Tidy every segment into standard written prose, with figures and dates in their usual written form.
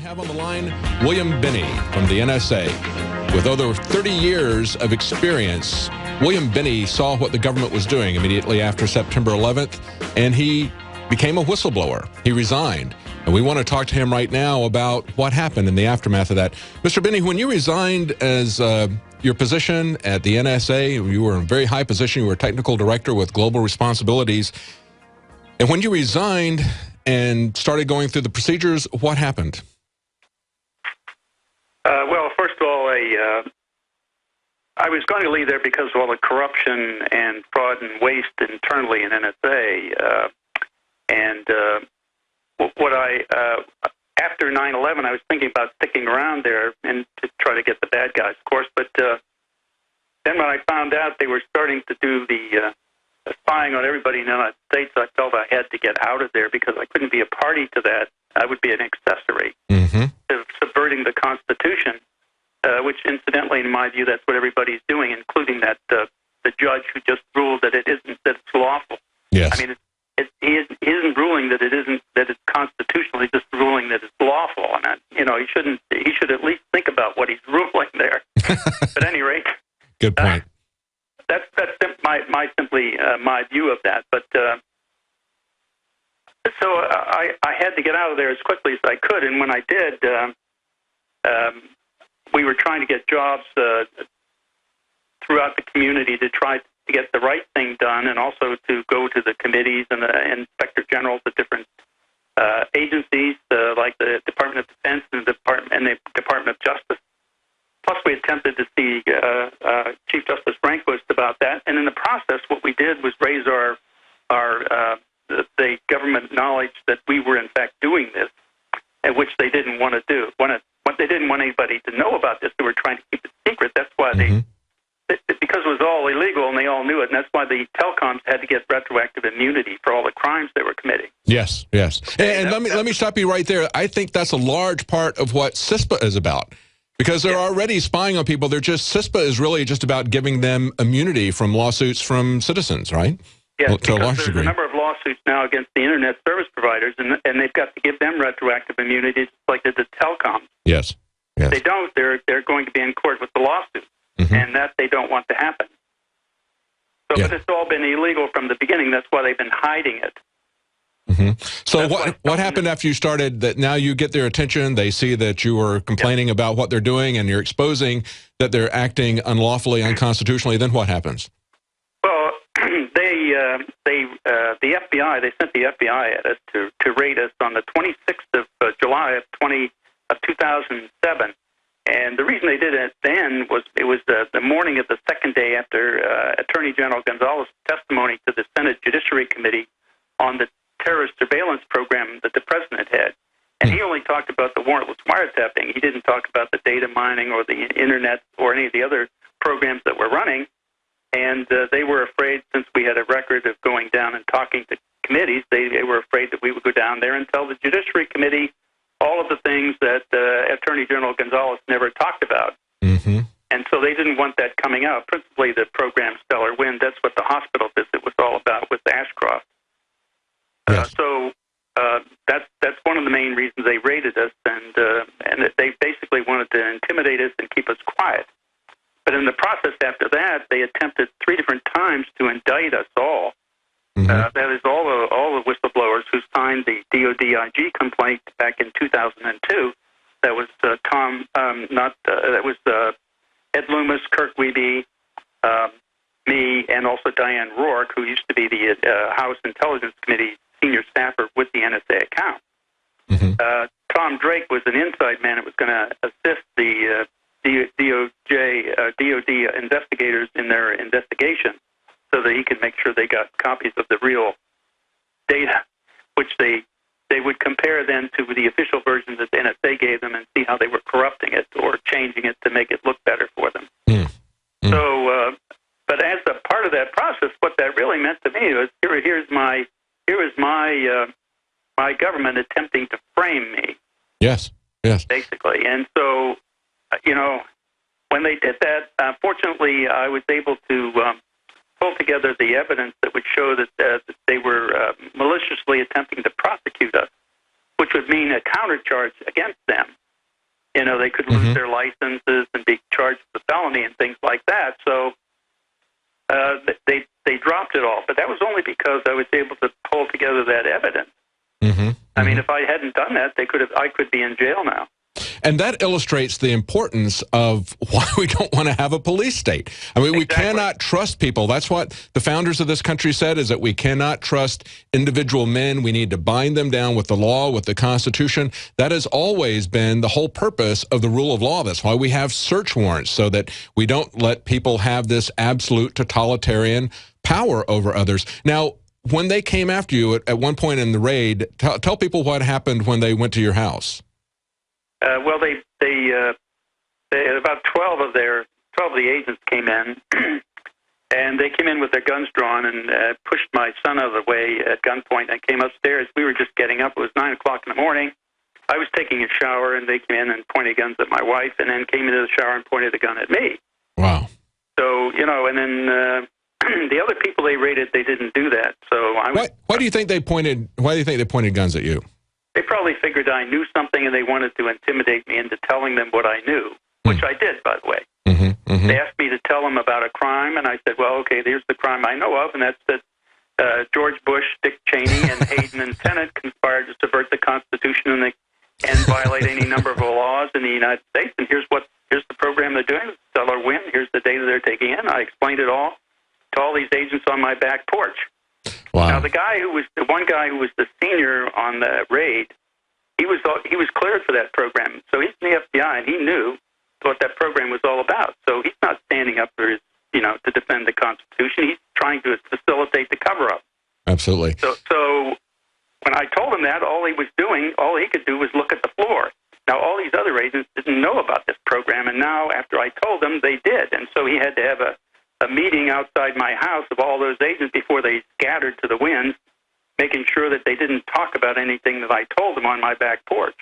have on the line William Binney from the NSA. With over 30 years of experience, William Binney saw what the government was doing immediately after September 11th, and he became a whistleblower. He resigned, and we want to talk to him right now about what happened in the aftermath of that. Mr. Binney, when you resigned as your position at the NSA, you were in a very high position. You were technical director with global responsibilities. And when you resigned and started going through the procedures, what happened? Well, first of all, I was going to leave there because of all the corruption and fraud and waste internally in NSA. After 9/11, I was thinking about sticking around there and to try to get the bad guys, of course. But then when I found out they were starting to do the spying on everybody in the United States, I felt I had to get out of there because I couldn't be a party to that. I would be an accessory to subverting the Constitution, which, incidentally, in my view, that's what everybody's doing, including that the judge who just ruled that it's lawful. Yes. I mean, he isn't ruling that it's constitutional. He's just ruling that it's lawful, and he should at least think about what he's ruling there. At any rate, good point. That's my view of that. But so I had to get out of there as quickly as I could, and when I did, we were trying to get jobs throughout the community to try to get the right thing done, and also to go to the committees and the inspector generals of different agencies, like the Department of Defense and the Department of Justice. Plus, we attempted to see Chief Justice Rehnquist about that, and in the process, what we did was raise the government knowledge that we were in fact doing this, and which they didn't want to do. They didn't want anybody to know about this. They were trying to keep it secret. That's why because it was all illegal and they all knew it, and that's why the telecoms had to get retroactive immunity for all the crimes they were committing. Yes, yes. And let me stop you right there. I think that's a large part of what CISPA is about. Because they're already spying on people. CISPA is really just about giving them immunity from lawsuits from citizens, right? Yes, to a large there's degree. A number of lawsuits now against the Internet service providers, and they've got to give them retroactive immunity just like they did telecoms. Yes. If they don't, they're going to be in court with the lawsuit, and that they don't want to happen. So but it's all been illegal from the beginning. That's why they've been hiding it. So what happened after you started that now you get their attention, they see that you were complaining about what they're doing and you're exposing that they're acting unlawfully, unconstitutionally, then what happens? Well, the FBI, they sent the FBI at us to raid us on the 26th of July of 2007. And the reason they did it then was it was the morning of the second day after Attorney General Gonzalez' testimony to the Senate Judiciary Committee on the terrorist surveillance program that the president had. And he only talked about the warrantless wiretapping. He didn't talk about the data mining or the Internet or any of the other programs that were running. And they were afraid, since we had a record of going down and talking to committees, they were afraid that we would go down there and tell the Judiciary Committee all of the things that Attorney General Gonzalez never talked about. And so they didn't want that coming out, principally the program Stellar Wind. That's what the hospital visit was all about with Ashcroft. So that's one of the main reasons they raided us, and they basically wanted to intimidate us and keep us quiet. But in the process after that, they attempted 3 different times to indict us all. That is all the whistleblowers who signed the DOD-IG complaint back in 2002. That was Ed Loomis, Kirk Wiebe, me, and also Diane Rourke, who used to be the House Intelligence Committee senior staffer with the NSA account. Tom Drake was an inside man that was going to assist the DOD investigators in their investigation so that he could make sure they got copies of the real data, which they would compare then to the official version that the NSA gave them and see how they were corrupting it or changing it to make it look better for them. So, but as a part of that process, what that really meant to me was here is my government attempting to frame me. Yes. Basically. And so, when they did that, fortunately, I was able to pull together the evidence that would show that they were maliciously attempting to prosecute us which would mean a countercharge against them. You know, they could lose their licenses and be charged with a felony and things like that. So they dropped it all. But that was only because I was able to pull together that evidence. I mean, if I hadn't done that, I could be in jail now. And that illustrates the importance of why we don't want to have a police state. I mean, we cannot trust people. That's what the founders of this country said, is that we cannot trust individual men. We need to bind them down with the law, with the Constitution. That has always been the whole purpose of the rule of law. That's why we have search warrants, so that we don't let people have this absolute totalitarian power over others. Now, when they came after you at one point in the raid, tell people what happened when they went to your house. Well, they about 12 of the agents came in, and they came in with their guns drawn and pushed my son out of the way at gunpoint. I came upstairs. We were just getting up. It was 9 o'clock in the morning. I was taking a shower, and they came in and pointed guns at my wife, and then came into the shower and pointed a gun at me. Wow. So, you know, and then the other people they raided, they didn't do that. So why do you think they pointed guns at you? They probably figured I knew something, and they wanted to intimidate me into telling them what I knew, which I did, by the way. They asked me to tell them about a crime, and I said, well, okay, here's the crime I know of, and that's that George Bush, Dick Cheney, and Hayden and Tenet conspired to subvert the Constitution and violate any number of laws in the United States, and here's the program they're doing, Stellar Win, here's the data they're taking in. I explained it all to all these agents on my back porch. Wow. Now, the one guy who was the senior on the raid, he was cleared for that program. So he's in the FBI, and he knew what that program was all about. So he's not standing up for to defend the Constitution. He's trying to facilitate the cover-up. Absolutely. So when I told him that, all he could do was look at the floor. Now, all these other agents didn't know about this program, and now, after I told them, they did. And so he had to have a meeting outside my house of all those agents before they scattered to the winds, making sure that they didn't talk about anything that I told them on my back porch.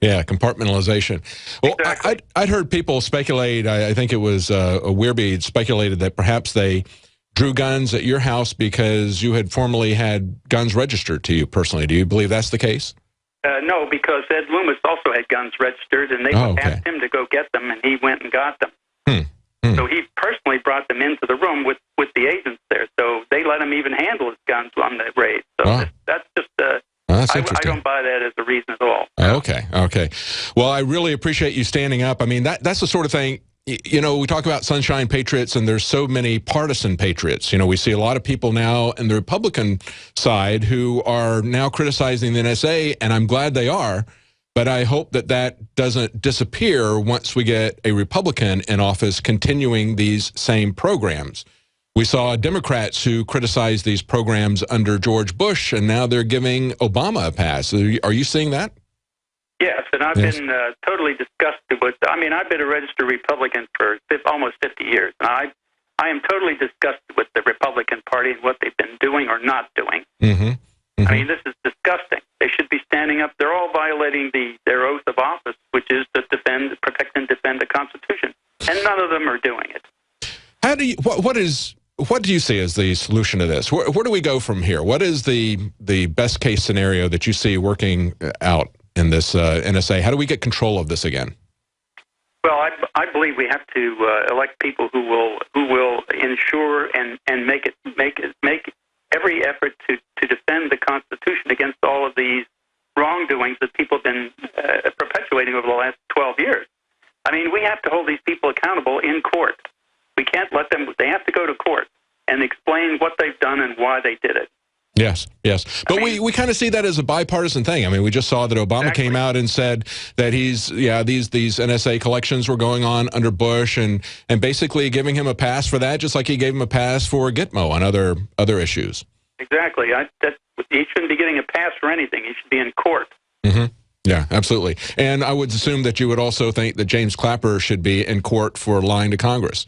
Yeah, compartmentalization. Well, exactly. I'd heard people speculate, I think it was Weirbead speculated that perhaps they drew guns at your house because you had formerly had guns registered to you personally. Do you believe that's the case? No, because Ed Loomis also had guns registered, and they asked him to go get them, and he went and got them. So he personally brought them into the room with the agents there. So they let him even handle his guns on the raid. So that's just that's I interesting. don't buy that as a reason at all. Okay. Well, I really appreciate you standing up. I mean, that's the sort of thing, you know, we talk about sunshine patriots, and there's so many partisan patriots. You know, we see a lot of people now in the Republican side who are now criticizing the NSA, and I'm glad they are. But I hope that doesn't disappear once we get a Republican in office continuing these same programs. We saw Democrats who criticized these programs under George Bush, and now they're giving Obama a pass. Are you seeing that? Yes, and I've been totally disgusted with. I mean, I've been a registered Republican for almost 50 years, and I am totally disgusted with the Republican Party and what they've been doing or not doing. I mean, this is disgusting. They should be standing up. They're all violating their oath of office, which is to protect and defend the Constitution, and none of them are doing it. What do you see as the solution to this? Where do we go from here? What is the best case scenario that you see working out in this NSA? How do we get control of this again? Well, I believe we have to elect people who will ensure and make every effort to defend the Constitution against all of these wrongdoings that people have been perpetuating over the last 12 years. I mean, we have to hold these people accountable in court. We can't let them. They have to go to court and explain what they've done and why they did it. Yes. But we kind of see that as a bipartisan thing. I mean, we just saw that Obama came out and said that these NSA collections were going on under Bush, and basically giving him a pass for that, just like he gave him a pass for Gitmo on other issues. Exactly. He shouldn't be getting a pass for anything. He should be in court. Yeah, absolutely. And I would assume that you would also think that James Clapper should be in court for lying to Congress.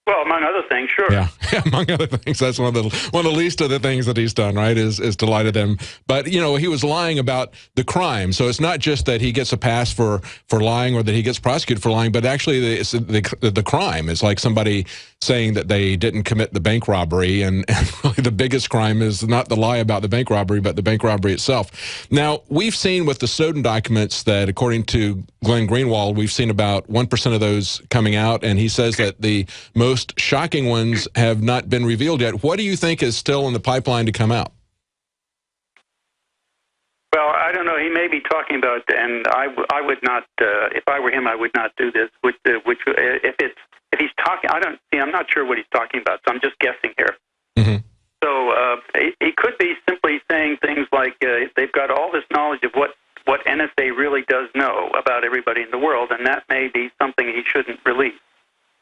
Well, among other things, sure. Yeah, among other things. That's one of the least of the things that he's done, right, is to lie to them. But, you know, he was lying about the crime. So it's not just that he gets a pass for lying or that he gets prosecuted for lying, but actually the crime is like somebody saying that they didn't commit the bank robbery, and really the biggest crime is not the lie about the bank robbery, but the bank robbery itself. Now, we've seen with the Snowden documents that, according to Glenn Greenwald, we've seen about 1% of those coming out, and he says that the most shocking ones have not been revealed yet. What do you think is still in the pipeline to come out? Well, I don't know. He may be talking about, and I would not. If I were him, I would not do this. If he's talking, I'm not sure what he's talking about. So I'm just guessing here. Mm-hmm. So he could be simply saying things like they've got all this knowledge of what NSA really does know about everybody in the world, and that may be something he shouldn't release.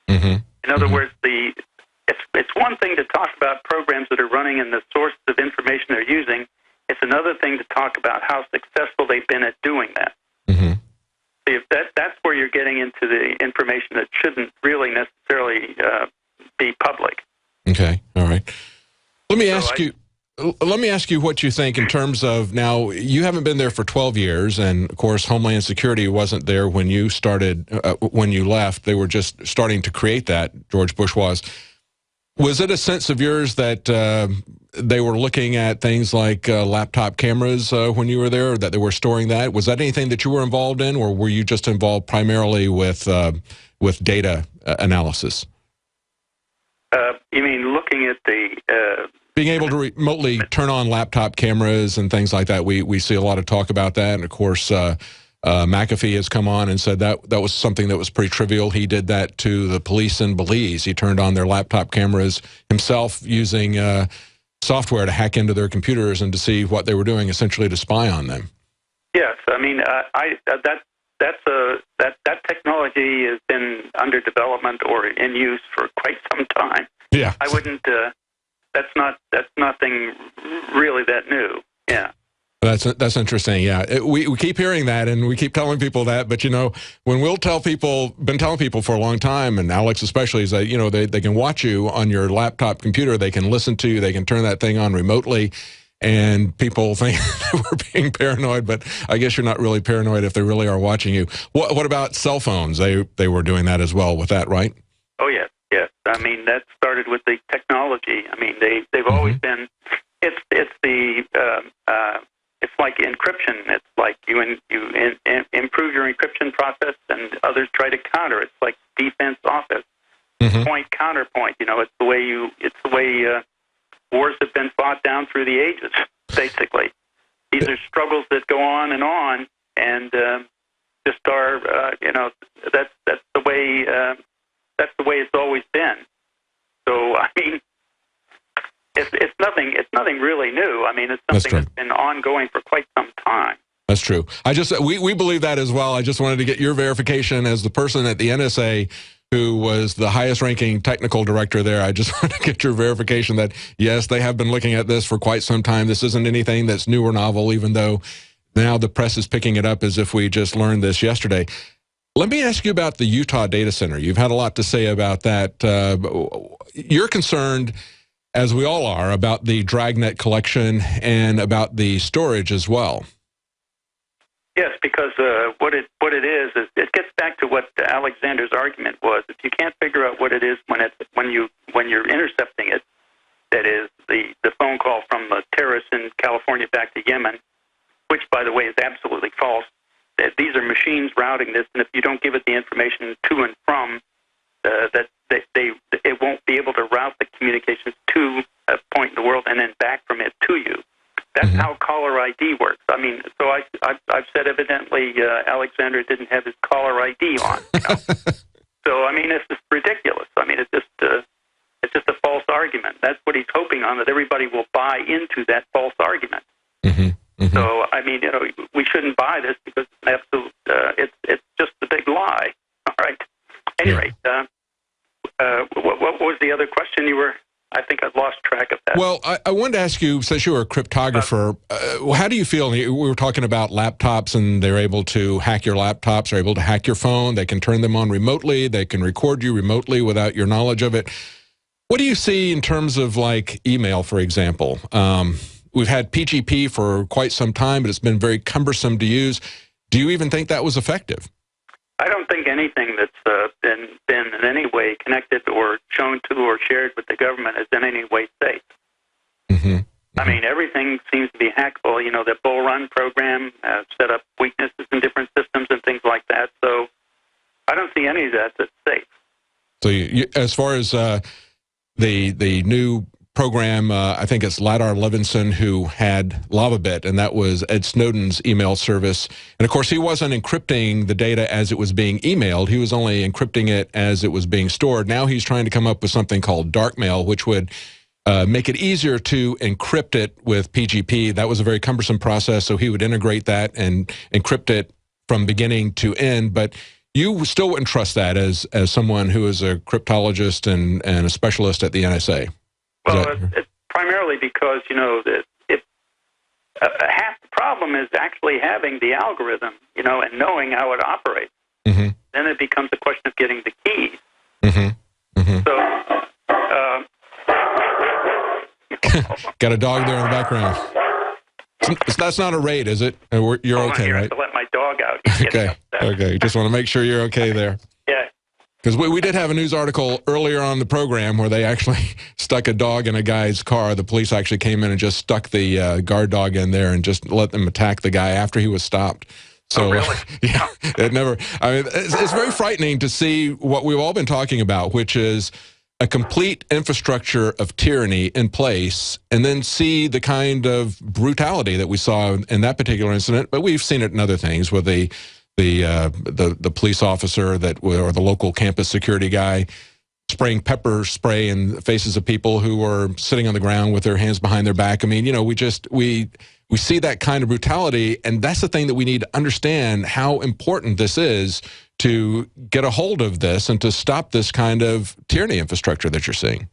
Mm-hmm. In other words, it's one thing to talk about programs that are running and the sources of information they're using. It's another thing to talk about how successful they've been at doing that. Mm-hmm. If that's where you're getting into the information that shouldn't really necessarily be public. Okay, all right. Let me ask you what you think in terms of, now, you haven't been there for 12 years, and of course Homeland Security wasn't there when you started, when you left. They were just starting to create that, George Bush was. Was it a sense of yours that they were looking at things like laptop cameras when you were there, or that they were storing that? Was that anything that you were involved in, or were you just involved primarily with data analysis? You mean looking at the... being able to remotely turn on laptop cameras and things like that. We see a lot of talk about that, and of course McAfee has come on and said that was something that was pretty trivial. He did that to the police in Belize. He turned on their laptop cameras himself using software to hack into their computers and to see what they were doing, essentially to spy on them. Yes, I mean that technology has been under development or in use for quite some time. Yeah, I wouldn't. That's nothing really that new. Yeah. That's interesting. Yeah, we keep hearing that, and we keep telling people that. But you know, when we'll tell people, been telling people for a long time, and Alex especially, is that, you know, they can watch you on your laptop computer, they can listen to you, they can turn that thing on remotely, and people think that we're being paranoid. But I guess you're not really paranoid if they really are watching you. What about cell phones? They were doing that as well with that, right? Oh yes, yes. I mean, that started with the technology. I mean, they've always been. It's like encryption. It's like you improve your encryption process, and others try to counter. It's like defense offense, point counterpoint. You know, it's the way wars have been fought down through the ages. Basically, these are struggles that go on, and just are. You know, that's the way it's always been. So I mean, it's nothing really new. I mean, it's something that's been ongoing for quite some time. That's true. We believe that as well. I just wanted to get your verification as the person at the NSA who was the highest ranking technical director there. I just wanted to get your verification that yes, they have been looking at this for quite some time. This isn't anything that's new or novel, even though now the press is picking it up as if we just learned this yesterday. Let me ask you about the Utah data center. You've had a lot to say about that. You're concerned, as we all are, about the Dragnet collection and about the storage as well. Yes, because what it is it gets back to what Alexander's argument was. If you can't figure out what it is when you're intercepting it, that is the phone call from the terrorists in California back to Yemen, which, by the way, is absolutely false. That these are machines routing this, and if you don't give it the information to and from, it won't be able to route the communications to a point in the world and then back from it to you. That's how caller ID works. I mean, so I've said evidently Alexander didn't have his caller ID on. You know? So I mean, it's just ridiculous. I mean, it's just a false argument. That's what he's hoping on, that everybody will buy into that false argument. So I mean, you know, we shouldn't buy this because it's absolute. It's just a big lie. All right. Anyway, what was the other question you were? I think I've lost track of that. Well, I wanted to ask you, since you were a cryptographer, how do you feel? We were talking about laptops, and they're able to hack your laptops, they're able to hack your phone, they can turn them on remotely, they can record you remotely without your knowledge of it. What do you see in terms of, like, email, for example? We've had PGP for quite some time, but it's been very cumbersome to use. Do you even think that was effective? I don't think anything that's been in any way connected or shown to or shared with the government is in any way safe. Mm-hmm. I mean, everything seems to be hackable. You know, the Bull Run program set up weaknesses in different systems and things like that. So I don't see any of that that's safe. So as far as the new program, I think it's Ladar Levinson who had LavaBit, and that was Ed Snowden's email service. And of course, he wasn't encrypting the data as it was being emailed. He was only encrypting it as it was being stored. Now he's trying to come up with something called darkmail, which would make it easier to encrypt it with PGP. That was a very cumbersome process, so he would integrate that and encrypt it from beginning to end. But you still wouldn't trust that as someone who is a cryptologist and a specialist at the NSA. Well, it's primarily because, you know, that half the problem is actually having the algorithm, you know, and knowing how it operates. Mm-hmm. Then it becomes a question of getting the keys. Mm-hmm. Mm-hmm. So, got a dog there in the background. That's not a raid, is it? You're okay, right? I have to let my dog out. Okay. Just want to make sure you're okay there. Yeah. Because we did have a news article earlier on the program where they actually stuck a dog in a guy's car. The police actually came in and just stuck the guard dog in there and just let them attack the guy after he was stopped. So, oh, really? Yeah, it never. I mean, it's very frightening to see what we've all been talking about, which is a complete infrastructure of tyranny in place, and then see the kind of brutality that we saw in that particular incident. But we've seen it in other things with the police officer or the local campus security guy spraying pepper spray in the faces of people who were sitting on the ground with their hands behind their back. I mean, you know, we see that kind of brutality, and that's the thing that we need to understand how important this is to get a hold of this and to stop this kind of tyranny infrastructure that you're seeing.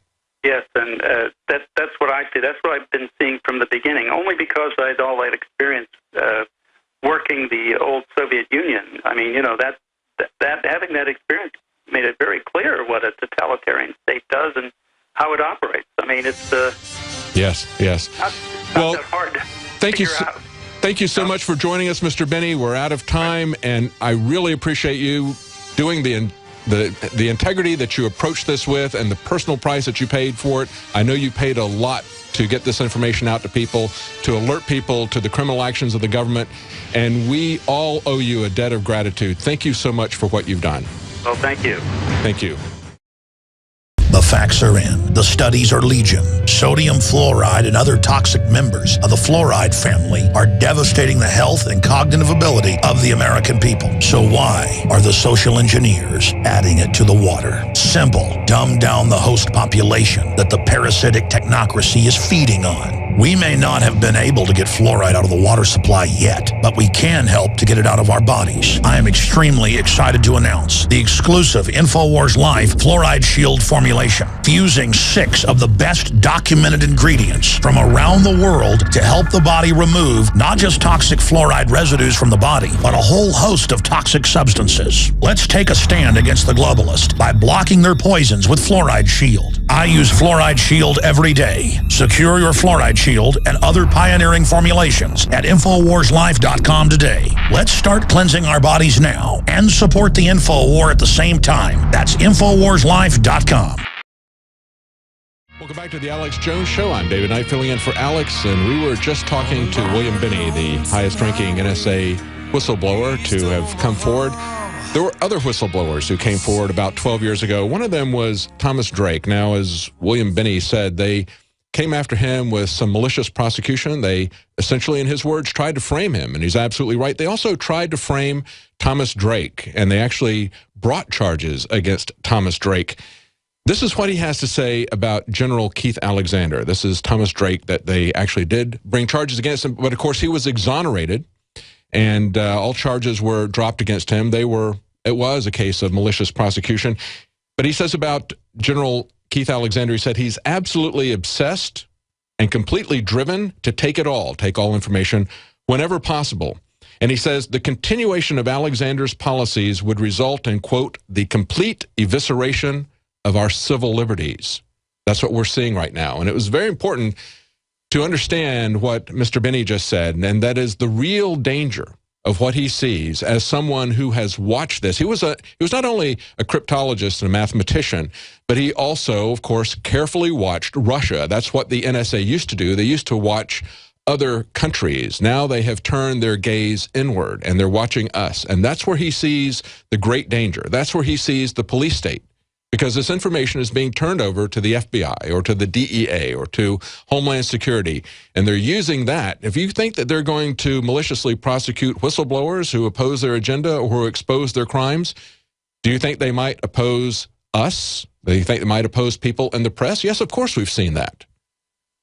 Yes, and that's what I see. That's what I've been seeing from the beginning, only because I had all that experience working the old Soviet Union. I mean, you know, that having that experience made it very clear what a totalitarian state does and how it operates. I mean, it's yes. not that hard to figure out. Thank you so much for joining us, Mr. Benny. We're out of time, and I really appreciate you doing the integrity that you approached this with and the personal price that you paid for it. I know you paid a lot to get this information out to people, to alert people to the criminal actions of the government, and we all owe you a debt of gratitude. Thank you so much for what you've done. Well, thank you. Thank you. The facts are in. The studies are legion. Sodium fluoride and other toxic members of the fluoride family are devastating the health and cognitive ability of the American people. So why are the social engineers adding it to the water? Simple. Dumb down the host population that the parasitic technocracy is feeding on. We may not have been able to get fluoride out of the water supply yet, but we can help to get it out of our bodies. I am extremely excited to announce the exclusive InfoWars Life Fluoride Shield formulation, fusing 6 of the best documented ingredients from around the world to help the body remove not just toxic fluoride residues from the body, but a whole host of toxic substances. Let's take a stand against the globalists by blocking their poisons with Fluoride Shield. I use Fluoride Shield every day. Secure your Fluoride Shield and other pioneering formulations at InfoWarsLife.com today. Let's start cleansing our bodies now and support the InfoWar at the same time. That's InfoWarsLife.com. Welcome back to the Alex Jones Show. I'm David Knight filling in for Alex, and we were just talking to William Binney, the highest-ranking NSA whistleblower, to have come forward. There were other whistleblowers who came forward about 12 years ago. One of them was Thomas Drake. Now, as William Binney said, they came after him with some malicious prosecution. They essentially, in his words, tried to frame him, and he's absolutely right. They also tried to frame Thomas Drake, and they actually brought charges against Thomas Drake. This is what he has to say about General Keith Alexander. This is Thomas Drake that they actually did bring charges against him, but of course he was exonerated, and all charges were dropped against him. It was a case of malicious prosecution. But he says about General Keith Alexander, he said he's absolutely obsessed and completely driven to take all information whenever possible. And he says the continuation of Alexander's policies would result in, quote, the complete evisceration of our civil liberties. That's what we're seeing right now. And it was very important to understand what Mr. Binney just said, and that is the real danger of what he sees as someone who has watched this. He was not only a cryptologist and a mathematician, but he also, of course, carefully watched Russia. That's what the NSA used to do. They used to watch other countries. Now they have turned their gaze inward, and they're watching us. And that's where he sees the great danger. That's where he sees the police state, because this information is being turned over to the FBI or to the DEA or to Homeland Security, and they're using that. If you think that they're going to maliciously prosecute whistleblowers who oppose their agenda or who expose their crimes, do you think they might oppose us? Do you think they might oppose people in the press? Yes, of course we've seen that.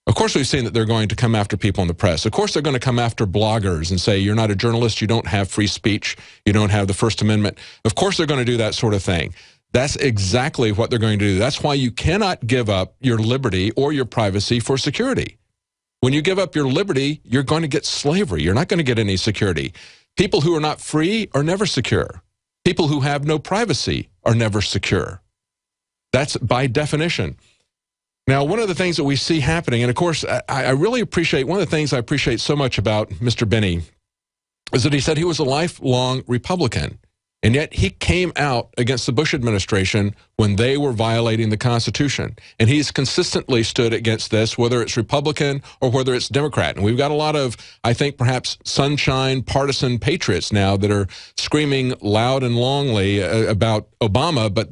Of course we've seen that they're going to come after people in the press. Of course they're going to come after bloggers and say, you're not a journalist, you don't have free speech, you don't have the First Amendment. Of course they're going to do that sort of thing. That's exactly what they're going to do. That's why you cannot give up your liberty or your privacy for security. When you give up your liberty, you're going to get slavery. You're not going to get any security. People who are not free are never secure. People who have no privacy are never secure. That's by definition. Now, one of the things that we see happening, and of course, I really appreciate, one of the things I appreciate so much about Mr. Binney is that he said he was a lifelong Republican. And yet he came out against the Bush administration when they were violating the Constitution. And he's consistently stood against this, whether it's Republican or whether it's Democrat. And we've got a lot of, I think, perhaps sunshine partisan patriots now that are screaming loud and longly about Obama. But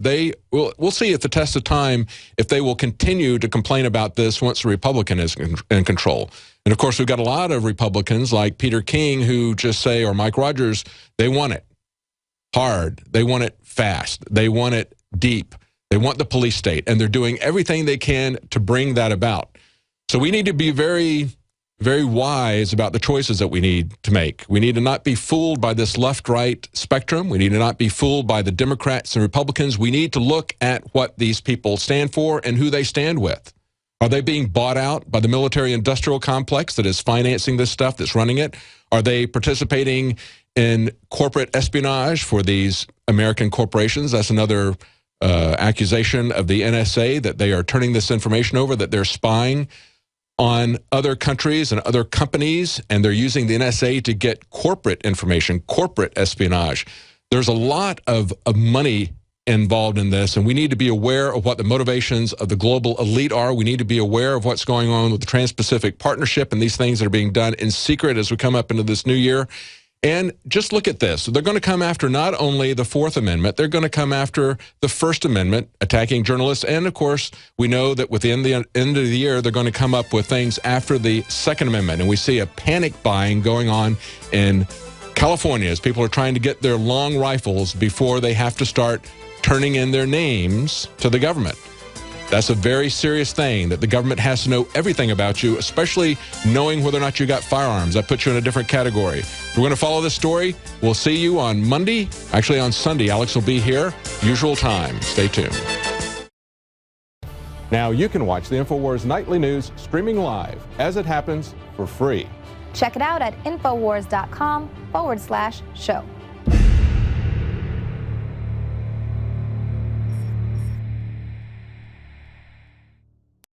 we'll see at the test of time if they will continue to complain about this once a Republican is in control. And, of course, we've got a lot of Republicans like Peter King who just say, or Mike Rogers, they want it hard. They want it fast. They want it deep. They want the police state, and they're doing everything they can to bring that about. So we need to be very, very wise about the choices that we need to make. We need to not be fooled by this left-right spectrum. We need to not be fooled by the Democrats and Republicans. We need to look at what these people stand for and who they stand with. Are they being bought out by the military-industrial complex that is financing this stuff, that's running it? Are they participating in corporate espionage for these American corporations? That's another accusation of the NSA, that they are turning this information over, that they're spying on other countries and other companies, and they're using the NSA to get corporate information, corporate espionage. There's a lot of money involved in this, and we need to be aware of what the motivations of the global elite are. We need to be aware of what's going on with the Trans-Pacific Partnership and these things that are being done in secret as we come up into this new year. And just look at this. They're going to come after not only the Fourth Amendment, they're going to come after the First Amendment, attacking journalists. And, of course, we know that within the end of the year, they're going to come up with things after the Second Amendment. And we see a panic buying going on in California as people are trying to get their long rifles before they have to start turning in their names to the government. That's a very serious thing, that the government has to know everything about you, especially knowing whether or not you got firearms. That puts you in a different category. We're going to follow this story. We'll see you on Monday. Actually, on Sunday, Alex will be here. Usual time. Stay tuned. Now you can watch the InfoWars Nightly News streaming live as it happens for free. Check it out at Infowars.com/show.